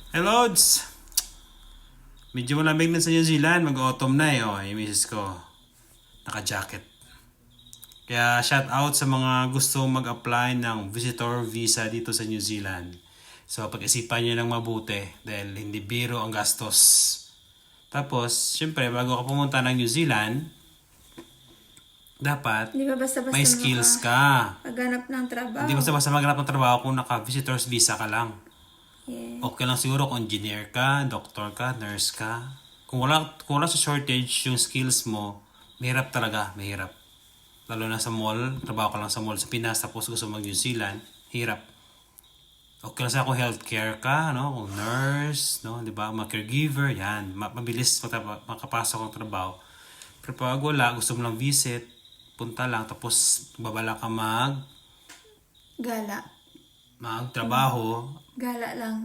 Hey Lods! Medyo malamig na sa New Zealand. Mag-autumn na eh. Oh, yung misis ko. Naka-jacket. Kaya shout out sa mga gusto mag-apply ng visitor visa dito sa New Zealand. So pag-isipan nyo lang mabuti dahil hindi biro ang gastos. Tapos, syempre, bago ka pumunta ng New Zealand, dapat Hindi ba basta-basta may skills ka. maghanap ng trabaho? Hindi basta-basta maghanap ng trabaho kung naka-visitors visa ka lang. Yeah. Okay lang siguro kung engineer ka, doctor ka, nurse ka. Kung wala sa shortage yung skills mo, mahirap talaga, mahirap. Lalo na sa mall, trabaho ka lang sa mall sa Pinas, tapos gusto mag New Zealand, hirap. Okay lang sa kung healthcare ka, no? Kung nurse, no? Di ba? Mga caregiver, yan. Mabilis makapasok ang trabaho. Pero pag wala, gusto mo lang visit, punta lang, tapos babala ka Gala. magtrabaho, Gala lang.